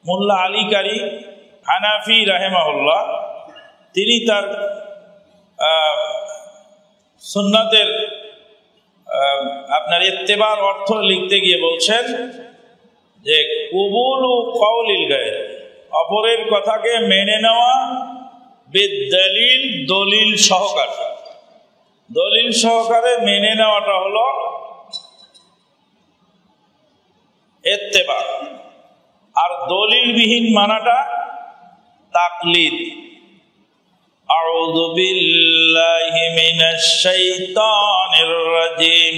মোল্লা আলী কারি হানাফি রাহেমাহুল্লাহ তিনি তার সুন্নাতের আপনার ইত্তেবার অর্থ লিখতে গিয়ে বলছেন যে কবুলু কওলিল গায়র, অপরের কথাকে মেনে নেওয়া, বিদলিল দলিল সহকারে, দলিল সহকারে মেনে নেওয়াটা হলো ইত্তেবা, আর দলিলবিহীন মানাটা তাকলিদ। আউযু বিল্লাহি মিনাশ শাইতানির রাজিম।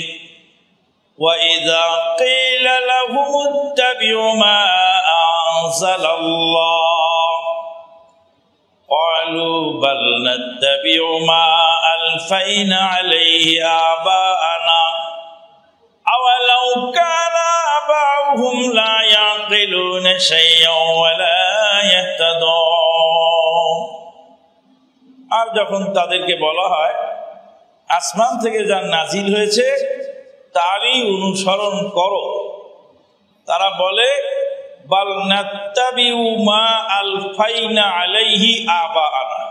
ওয়া ইযা ক্বিলা লাহুম ইত্তাবিউ মা আনজালাল্লাহ ক্বালু বাল নাত্তাবিউ মা আলফাইনা আলাইহি আবা'ানা আওয়ালাউ কানা আবাউহুম লা ইয়াকিলুনা শাইয়্যান ওয়া লা ইয়াহতাদুন। আর যখন তাদেরকে বলা হয় আসমান থেকে যা নাজিল হয়েছে তারই অনুসরণ করো, তারা বলে বাল নাত্তাবিউ মা আলফাইনা আলাইহি আবা'ানা,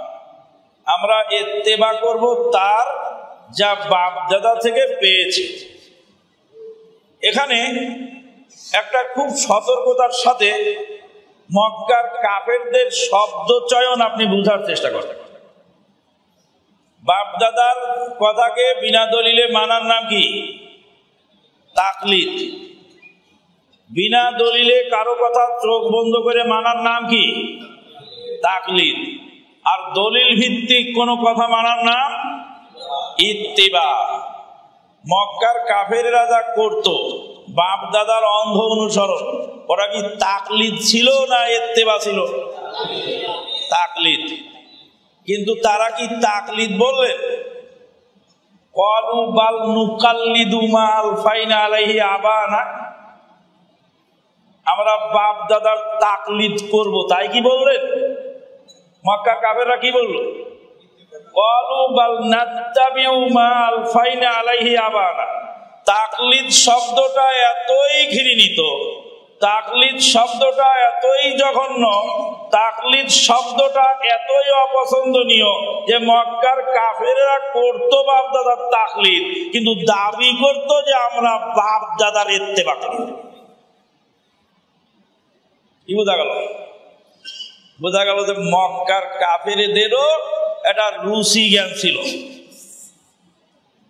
আমরা ইত্তেবা করব তার যা বাপ দাদা থেকে পেয়েছে। এখানে একটা খুব সতর্কতার সাথে মক্কার কাফেরদের শব্দ চয়ন আপনি বুঝার চেষ্টা করেন। বাপ দাদার কথাকে বিনা দলিলে মানার নাম কি? তাকলিদ। বিনা দলিলে কারো কথা চোখ বন্ধ করে মানার নাম কি? তাকলিদ। আর দলিল ভিত্তিক কোনো কথা মানার নাম ইত্তিবা। মক্কার কাফেররা যা করতো বাপ দাদার অন্ধ অনুসরণ, ওরা কি তাকলিদ ছিল না ইত্তিবা ছিল? তাকলিদ। কিন্তু তারা কি তাকলিদ বললেন? ক্বালু বাল নুকাল্লিদু মা আলফাইনা আলাইহি আবা'ানা, আমরা বাপ দাদার তাকলিদ করব, তাই কি বললেন? মক্কার কাফেররা কি বলল? ক্বালু বাল নাত্তাবিউ মা আলফাইনা আলাইহি আবা'ানা। তাকলিদ শব্দটা এতই ঘৃণিত, তাকলিদ শব্দটা এতই জঘন্য, তাকলিদ শব্দটা এতই অপছন্দনীয় যে মক্কার কাফেররা করতো বাপ দাদার তাকলিদ, কিন্তু দাবি করতো যে আমরা বাপ দাদার ইত্তেবা করি। কি বোঝা গেল? বোঝা গেল যে মক্কার কাফেরদেরও একটা রুচি জ্ঞান ছিল।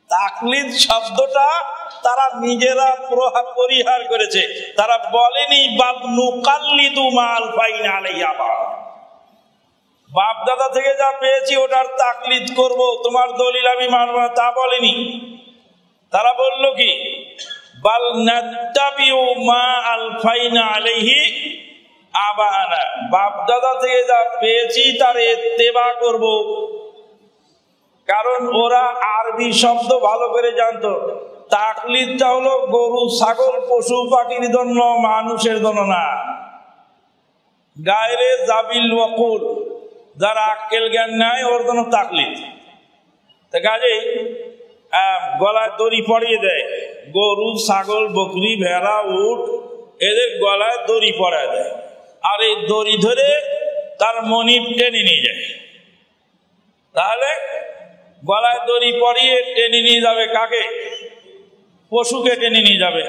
তাকলিদ শব্দটা তারা নিজেরা পরিহার করেছে। তারা বলেনি বাপ নুকাল্লিদু মা আলফাইনা আলাইহি আবা'ানা, বাপ দাদা থেকে যা পেয়েছি ওটার তাকলিদ করব, তোমার দলিল আমি মানব না, তা বলেনি। তারা বলল কি? বাল নাত্তাবিউ মা আলফাইনা আলাইহি আবা'ানা, বাপ দাদা থেকে যা পেয়েছি তার ইত্তেবা করব। কারণ ওরা আরবি শব্দ ভালো করে জানতো। তাকলিদটা হলো গরু ছাগল পশু পাখির জন্য, মানুষের জন্য না। গায়রে জাবিল ওয়াকুল, যার আক্কেল জ্ঞান নাই ওর জন্য তাকলিদ। তা কাজেই গলায় দড়ি পরিয়ে দেয়, গরু ছাগল বকরি ভেড়া উট এদের গলায় দড়ি পরায় দেয়, আর এই দড়ি ধরে তার মনিব টেনে নিয়ে যায়। তাহলে গলায় দড়ি পরিয়ে টেনে নিয়ে যাবে কাকে? পশুকে টেনে নিয়ে যাবে।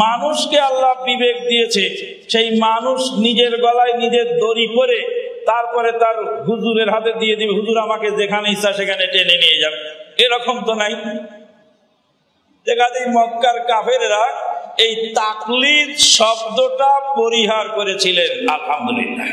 মানুষকে আল্লাহ বিবেক দিয়েছে, সেই মানুষ নিজের গলায় নিজের দড়ি পরে তারপরে তার হুজুরের হাতে দিয়ে দিবে, হুজুর আমাকে যেখানে ইচ্ছা সেখানে টেনে নিয়ে যাবে। এরকম তো নাই। যেখানেই মক্কার কাফেররা এই তাকলিদ শব্দটা পরিহার করেছিলেন। আলহামদুলিল্লাহ।